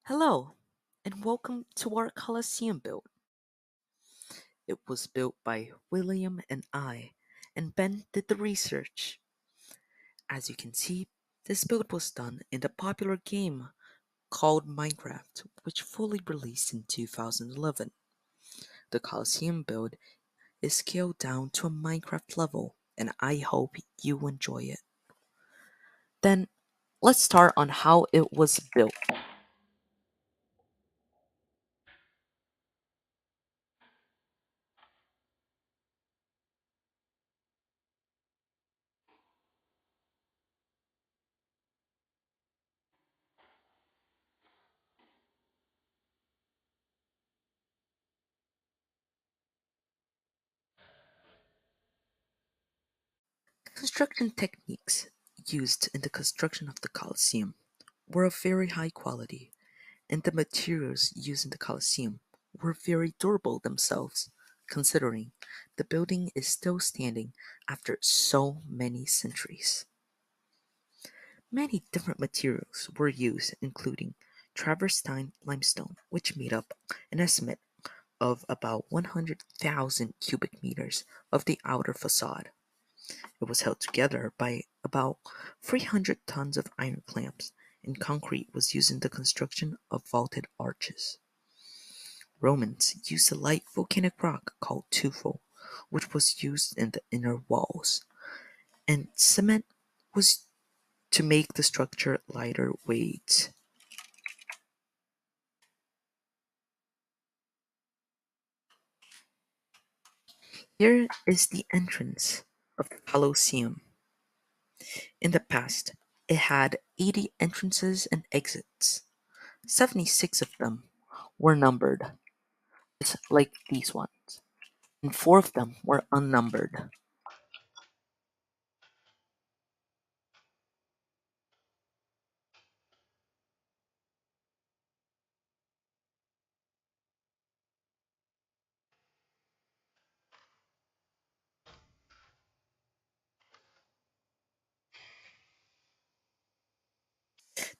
Hello, and welcome to our Colosseum build. It was built by William and I, and Ben did the research. As you can see, this build was done in the popular game called Minecraft, which fully released in 2011. The Colosseum build is scaled down to a Minecraft level, and I hope you enjoy it. Then, let's start on how it was built. Construction techniques used in the construction of the Colosseum were of very high quality, and the materials used in the Colosseum were very durable themselves, considering the building is still standing after so many centuries. Many different materials were used, including travertine limestone, which made up an estimate of about 100,000 cubic meters of the outer facade. It was held together by about 300 tons of iron clamps, and concrete was used in the construction of vaulted arches. Romans used a light volcanic rock called tufa, which was used in the inner walls, and cement was to make the structure lighter weight. Here is the entrance of the Colosseum. In the past, it had 80 entrances and exits. 76 of them were numbered, just like these ones, and 4 of them were unnumbered.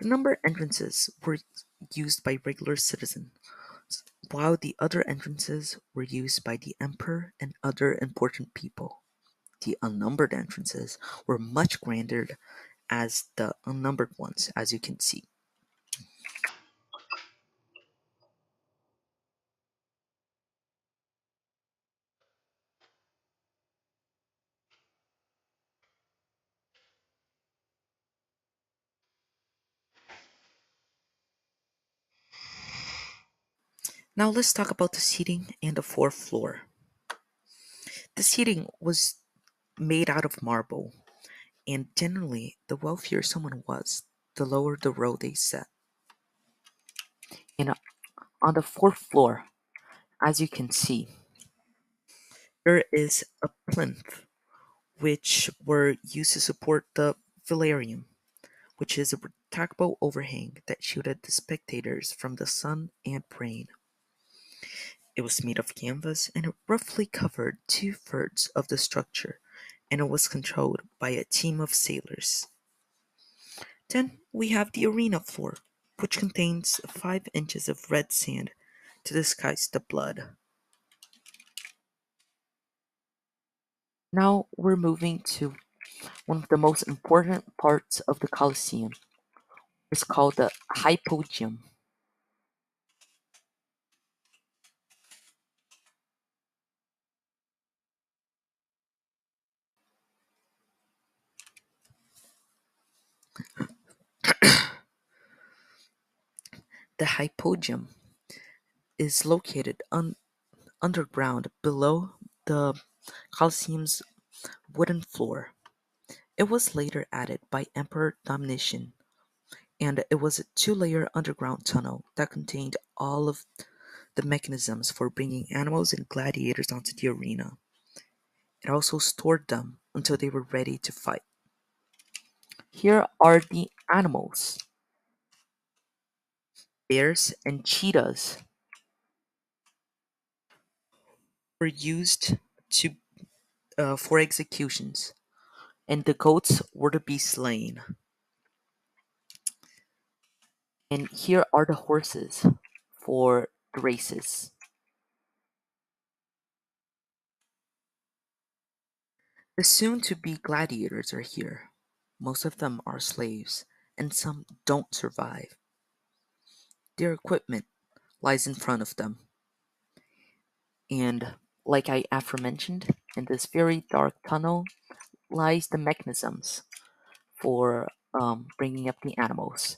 The numbered entrances were used by regular citizens, while the other entrances were used by the emperor and other important people. The unnumbered entrances were much grander as the unnumbered ones, as you can see. Now let's talk about the seating and the fourth floor. The seating was made out of marble, and generally, the wealthier someone was, the lower the row they sat. And on the fourth floor, as you can see, there is a plinth which were used to support the velarium, which is a retractable overhang that shielded the spectators from the sun and rain. It was made of canvas and it roughly covered two-thirds of the structure, and it was controlled by a team of sailors. Then we have the arena floor, which contains 5 inches of red sand to disguise the blood. Now we're moving to one of the most important parts of the Colosseum. It's called the hypogym. The hypogym is located underground below the Colosseum's wooden floor. It was later added by Emperor Domitian, and it was a two-layer underground tunnel that contained all of the mechanisms for bringing animals and gladiators onto the arena. It also stored them until they were ready to fight. Here are the animals. Bears and cheetahs were used to for executions, and the goats were to be slain. And here are the horses for the races. The soon to be gladiators are here. Most of them are slaves, and some don't survive. Their equipment lies in front of them. And like I aforementioned, in this very dark tunnel lies the mechanisms for bringing up the animals.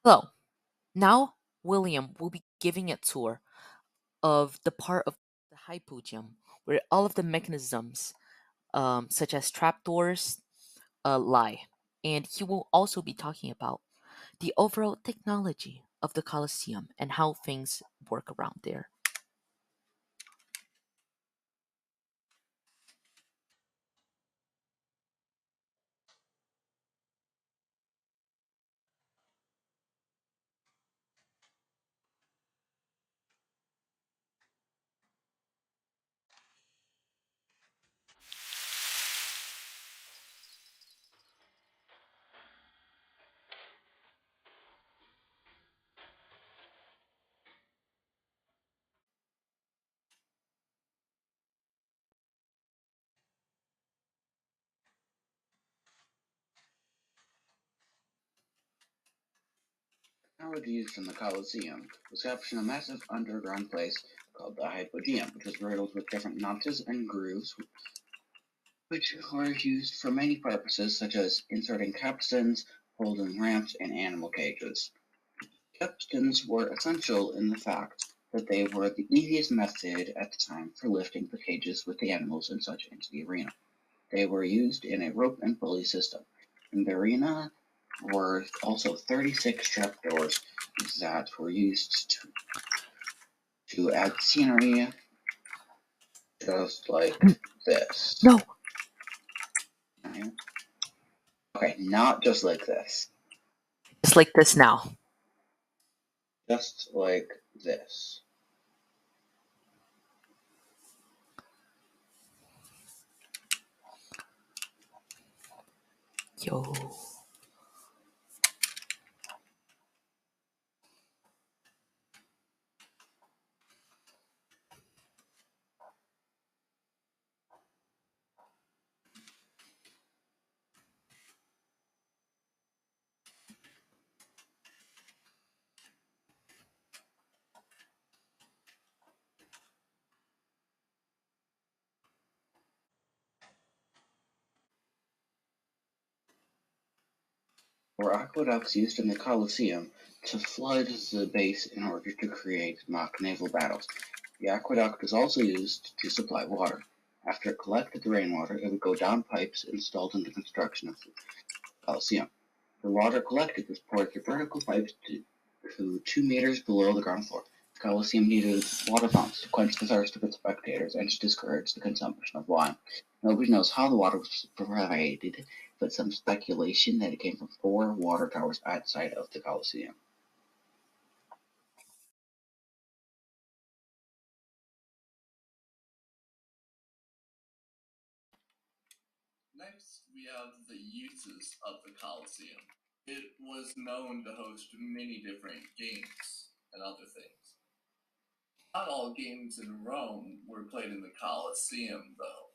So, now William will be giving a tour of the part of the hypogeum where all of the mechanisms, such as trapdoors, lie. And he will also be talking about the overall technology of the Colosseum and how things work around there. Technology used in the Colosseum was captured in a massive underground place called the Hypogeum, which was riddled with different notches and grooves, which were used for many purposes, such as inserting capstans, holding ramps, and animal cages. Capstans were essential in the fact that they were the easiest method at the time for lifting the cages with the animals and such into the arena. They were used in a rope and pulley system. In the arena were also 36 trapdoors that were used to add scenery, just like this. No, Okay, not just like this. it's like this now. Just like this. Yo. Were aqueducts used in the Colosseum to flood the base in order to create mock naval battles. The aqueduct was also used to supply water. After it collected the rainwater, it would go down pipes installed in the construction of the Colosseum. The water collected was poured through vertical pipes to 2 meters below the ground floor. The Colosseum needed water fountains to quench the thirst of its spectators and to discourage the consumption of wine. Nobody knows how the water was provided, but some speculation that it came from 4 water towers outside of the Colosseum. Next, we have the uses of the Colosseum. It was known to host many different games and other things. Not all games in Rome were played in the Colosseum, though.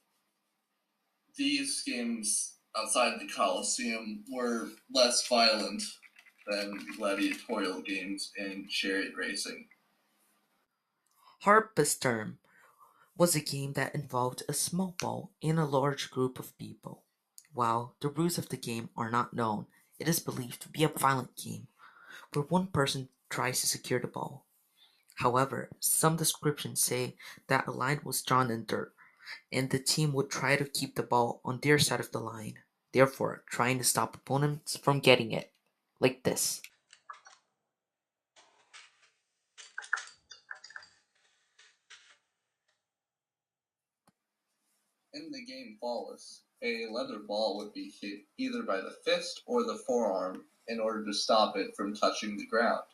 These games outside the Colosseum were less violent than gladiatorial games in chariot racing. Harpesturm was a game that involved a small ball in a large group of people. While the rules of the game are not known, it is believed to be a violent game where one person tries to secure the ball. However, some descriptions say that a line was drawn in dirt, and the team would try to keep the ball on their side of the line, therefore trying to stop opponents from getting it. Like this. In the game Flawless, a leather ball would be hit either by the fist or the forearm in order to stop it from touching the ground.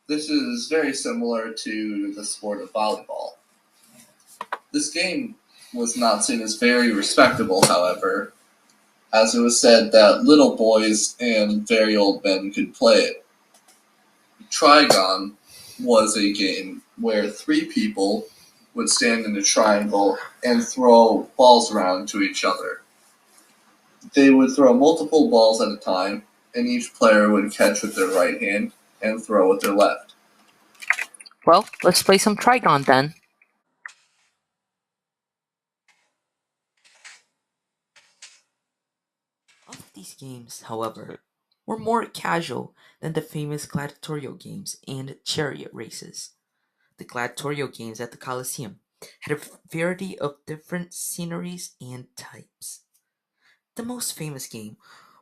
This is very similar to the sport of volleyball. This game was not seen as very respectable, however. as it was said that little boys and very old men could play it. Trigon was a game where three people would stand in a triangle and throw balls around to each other. They would throw multiple balls at a time, and each player would catch with their right hand and throw with their left. Well, let's play some Trigon then. All of these games, however, were more casual than the famous gladiatorial games and chariot races. The gladiatorial games at the Colosseum had a variety of different sceneries and types. The most famous game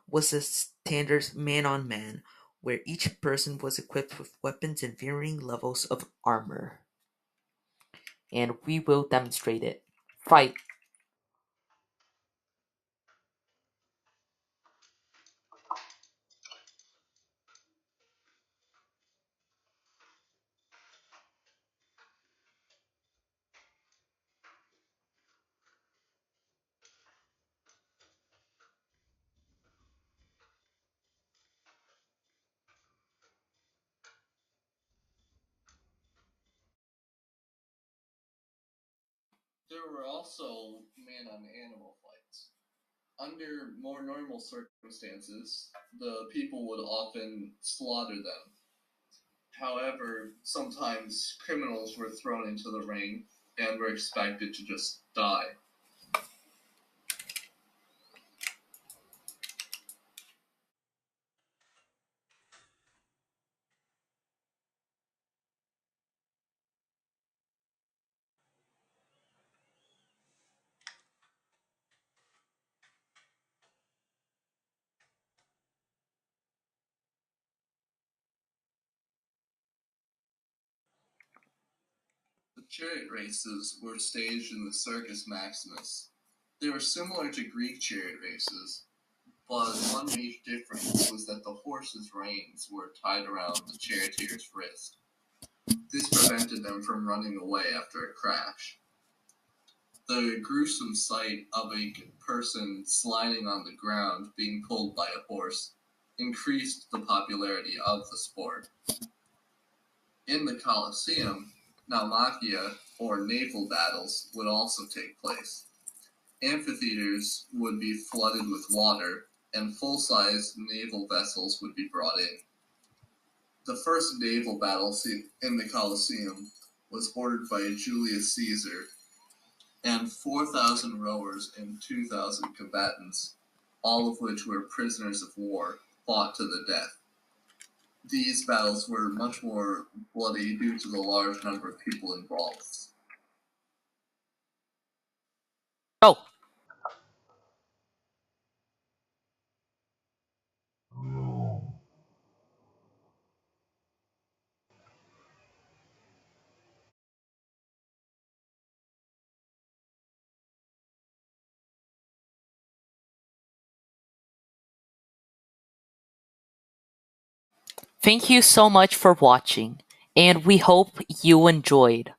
was the standard man on man, where each person was equipped with weapons and varying levels of armor. And we will demonstrate it. Fight! There were also man on animal fights. Under more normal circumstances, the people would often slaughter them. However, sometimes criminals were thrown into the ring and were expected to just die. The chariot races were staged in the Circus Maximus. They were similar to Greek chariot races, but one major difference was that the horses' reins were tied around the charioteer's wrist. This prevented them from running away after a crash. The gruesome sight of a person sliding on the ground being pulled by a horse increased the popularity of the sport. In the Colosseum, naumachia, or naval battles, would also take place. Amphitheaters would be flooded with water, and full-size naval vessels would be brought in. The first naval battle in the Colosseum was ordered by Julius Caesar, and 4,000 rowers and 2,000 combatants, all of which were prisoners of war, fought to the death. These battles were much more bloody due to the large number of people involved. Go! Thank you so much for watching, and we hope you enjoyed.